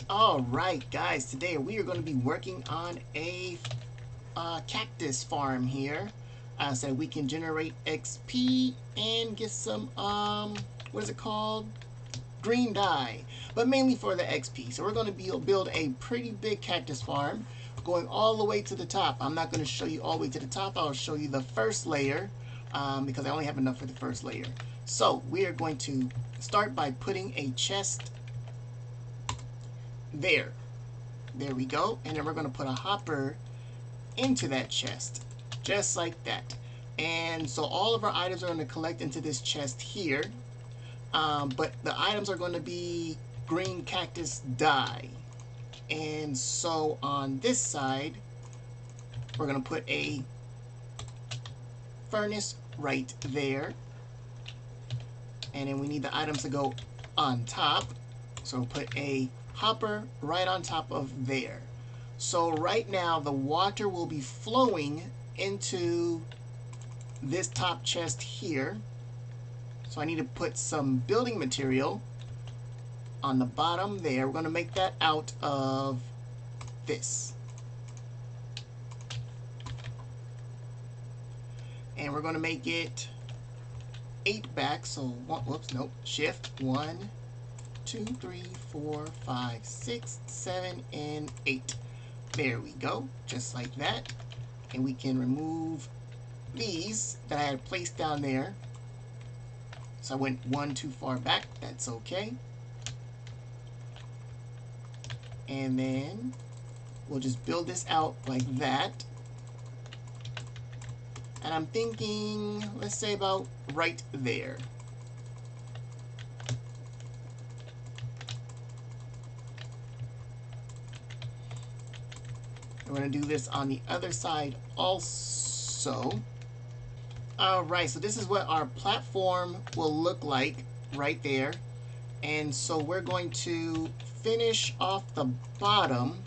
Alright guys, today we are going to be working on a cactus farm here so we can generate XP and get some, what is it called? Green dye, but mainly for the XP. So we're going to build a pretty big cactus farm going all the way to the top. I'm not going to show you all the way to the top. I'll show you the first layer because I only have enough for the first layer. So we are going to start by putting a chest there. There we go. And then we're going to put a hopper into that chest, just like that. And so all of our items are going to collect into this chest here. But the items are going to be green cactus dye. And so on this side, we're going to put a furnace right there. And then we need the items to go on top. So we'll put a hopper right on top of there. So right now the water will be flowing into this top chest here. So I need to put some building material on the bottom there. We're going to make that out of this. And we're going to make it 8 back. So, whoops, nope, shift 1, 2, 3, 4, 5, 6, 7, and 8. There we go, just like that. And we can remove these that I had placed down there. So I went 1 too far back, that's okay. And then we'll just build this out like that. And I'm thinking, let's say about right there. We're going to do this on the other side also. Alright, so this is what our platform will look like right there. And so we're going to finish off the bottom.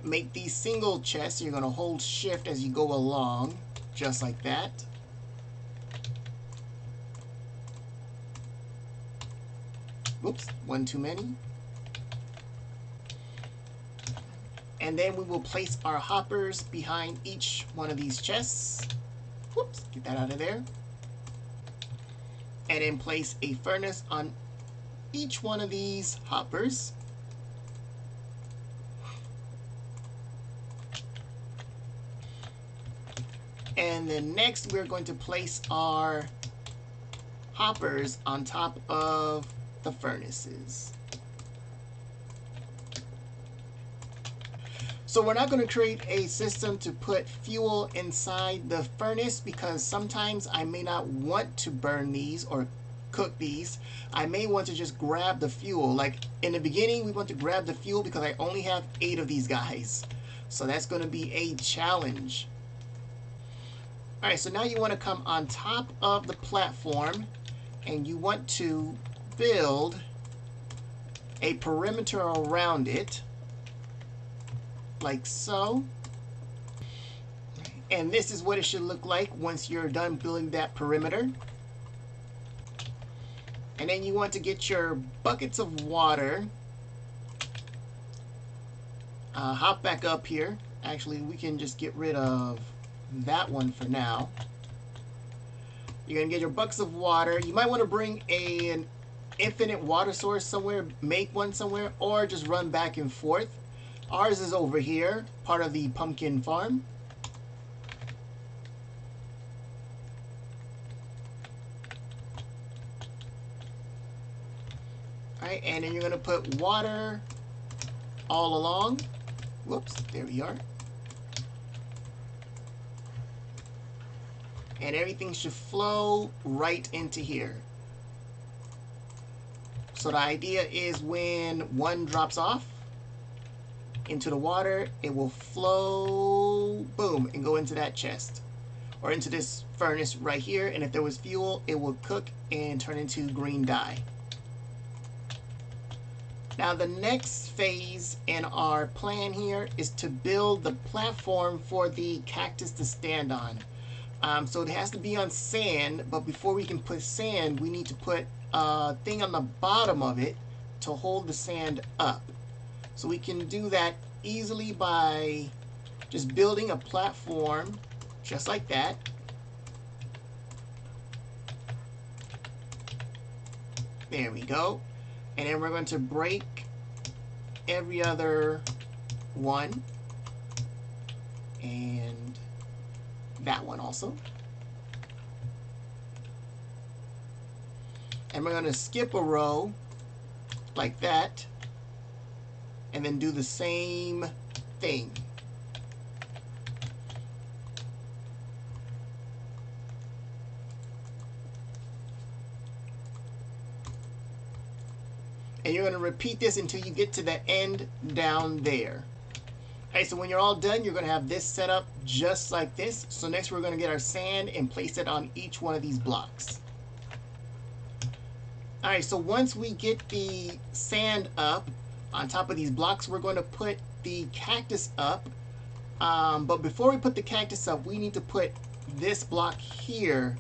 Make these single chests. You're going to hold shift as you go along, just like that. Oops, one too many. And then we will place our hoppers behind each one of these chests. Whoops, get that out of there. And then place a furnace on each one of these hoppers. And then next we're going to place our hoppers on top of the furnaces. So we're not going to create a system to put fuel inside the furnace because sometimes I may not want to burn these or cook these. I may want to just grab the fuel. Like in the beginning, we want to grab the fuel because I only have 8 of these guys. So that's going to be a challenge. Alright, so now you want to come on top of the platform and you want to build a perimeter around it. Like so. And this is what it should look like once you're done building that perimeter. And then you want to get your buckets of water. Hop back up here. Actually, we can just get rid of that one for now. You're going to get your buckets of water. You might want to bring an infinite water source somewhere, make one somewhere, or just run back and forth. Ours is over here, part of the pumpkin farm. Alright, and then you're going to put water all along. Whoops, there we are. And everything should flow right into here. So the idea is when one drops off into the water, it will flow, boom, and go into that chest. Or into this furnace right here. And if there was fuel, it will cook and turn into green dye. Now the next phase in our plan here is to build the platform for the cactus to stand on. So it has to be on sand, but before we can put sand, we need to put a thing on the bottom of it to hold the sand up. So we can do that easily by just building a platform just like that. There we go. And then we're going to break every other one. And that one also. And we're going to skip a row like that. And then do the same thing. And you're going to repeat this until you get to the end down there. Alright, so when you're all done, you're going to have this set up just like this. So next we're going to get our sand and place it on each one of these blocks. Alright, so once we get the sand up on top of these blocks, we're going to put the cactus up. But before we put the cactus up, we need to put this block here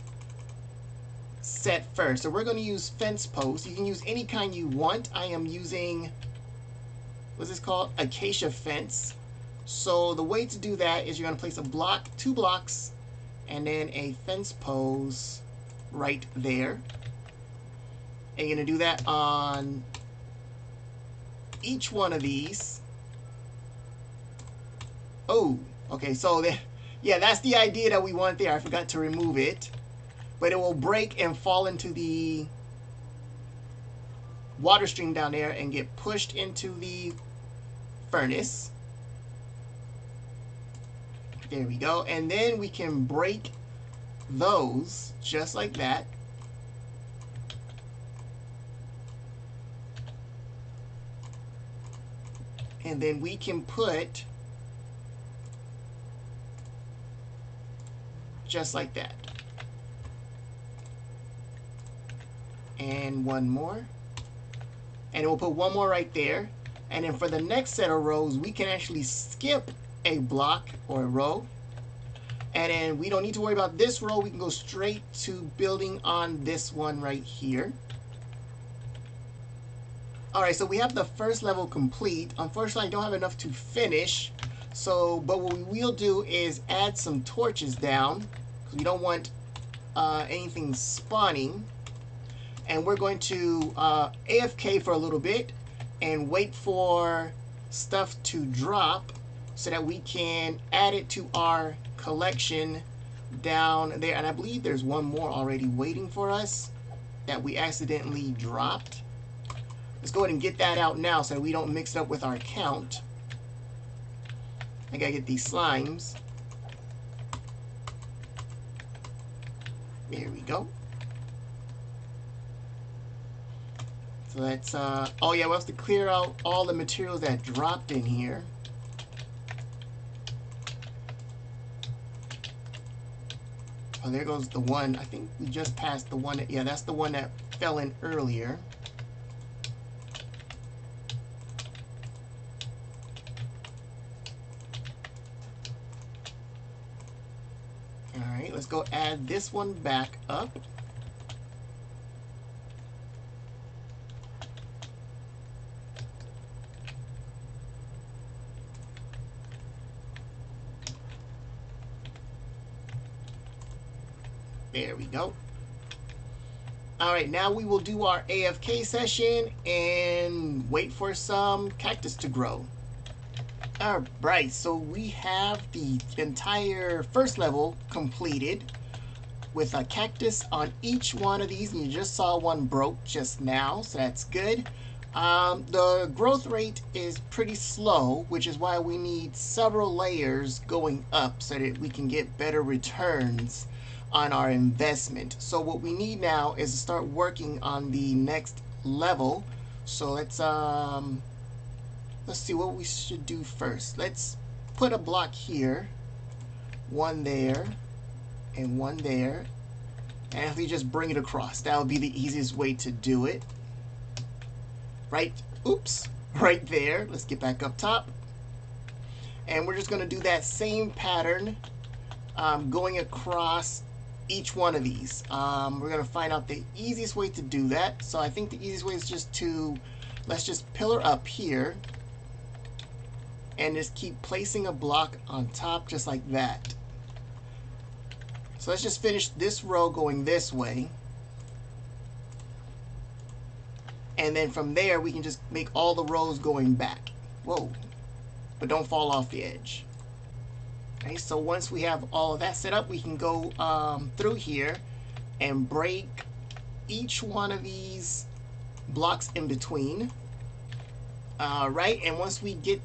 set first. So we're going to use fence posts. You can use any kind you want. I am using, what's this called? Acacia fence. So the way to do that is you're going to place a block, 2 blocks, and then a fence post right there. And you're going to do that on each one of these. Oh, okay, so yeah, that's the idea that we want there. I forgot to remove it. But it will break and fall into the water stream down there and get pushed into the furnace. There we go. And then we can break those just like that. And then we can put just like that. And one more. And we'll put one more right there. And then for the next set of rows, we can actually skip a block or a row. And then we don't need to worry about this row. We can go straight to building on this one right here. Alright, so we have the first level complete. Unfortunately, I don't have enough to finish. But what we will do is add some torches down, because we don't want anything spawning. And we're going to AFK for a little bit and wait for stuff to drop so that we can add it to our collection down there. And I believe there's one more already waiting for us that we accidentally dropped. Let's go ahead and get that out now so that we don't mix it up with our count. I gotta get these slimes. There we go. So let's, oh yeah, we'll have to clear out all the materials that dropped in here. Oh, there goes the one. I think we just passed the one that, yeah, that's the one that fell in earlier. Alright, let's go add this one back up. There we go. Alright, now we will do our AFK session and wait for some cactus to grow. Alright, so we have the entire first level completed with a cactus on each one of these, and you just saw one broke just now, so that's good. The growth rate is pretty slow, which is why we need several layers going up so that we can get better returns on our investment. So what we need now is to start working on the next level. So let's see what we should do first. Let's put a block here, one there, and one there. And if we just bring it across, that would be the easiest way to do it. Right, oops, right there. Let's get back up top. And we're just gonna do that same pattern going across each one of these. We're going to find out the easiest way to do that. So I think the easiest way is just to let's just pillar up here and just keep placing a block on top just like that. So let's just finish this row going this way. And then from there, we can just make all the rows going back. Whoa. But don't fall off the edge. Okay, so once we have all of that set up, we can go through here and break each one of these blocks in between. Right, and once we get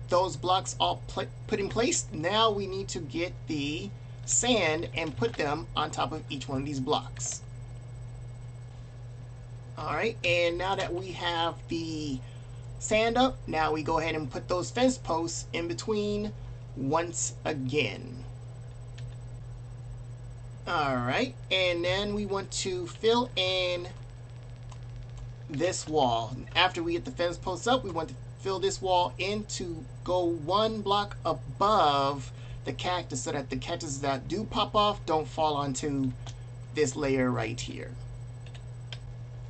those blocks all put in place, now we need to get the sand and put them on top of each one of these blocks. Alright, and now that we have the sand up, now we go ahead and put those fence posts in between once again. Alright, and then we want to fill in this wall. After we get the fence posts up, we want to fill this wall in to go one block above the cactus so that the cactus that do pop off don't fall onto this layer right here.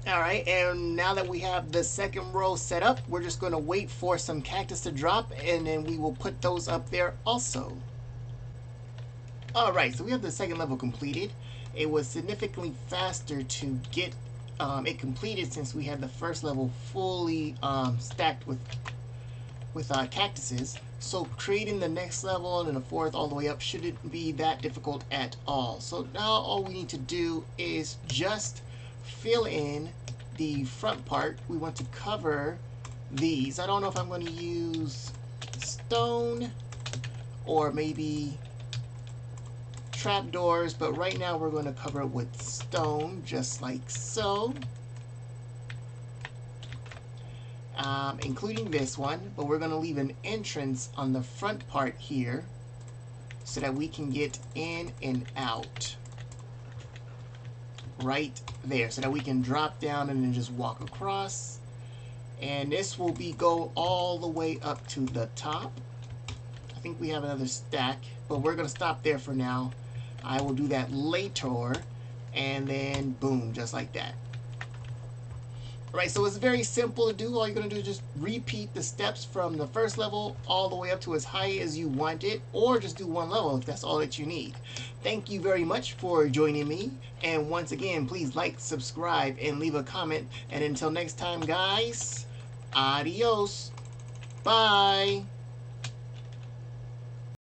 Alright, and now that we have the second row set up, we're just going to wait for some cactus to drop, and then we will put those up there also. Alright, so we have the second level completed. It was significantly faster to get it completed since we had the first level fully stacked with cactuses. So creating the next level and then the fourth all the way up shouldn't be that difficult at all. So now all we need to do is just fill in the front part. We want to cover these. I don't know if I'm going to use stone or maybe trapdoors, but right now we're going to cover it with stone, just like so. Including this one, but we're going to leave an entrance on the front part here so that we can get in and out right there, so that we can drop down and then just walk across. And this will go all the way up to the top. I think we have another stack, but we're going to stop there for now. I will do that later, and then boom, just like that. Right, so it's very simple to do. All you're going to do is just repeat the steps from the first level all the way up to as high as you want it, or just do one level if that's all that you need. Thank you very much for joining me, and once again, please like, subscribe, and leave a comment. And until next time, guys, adios. Bye.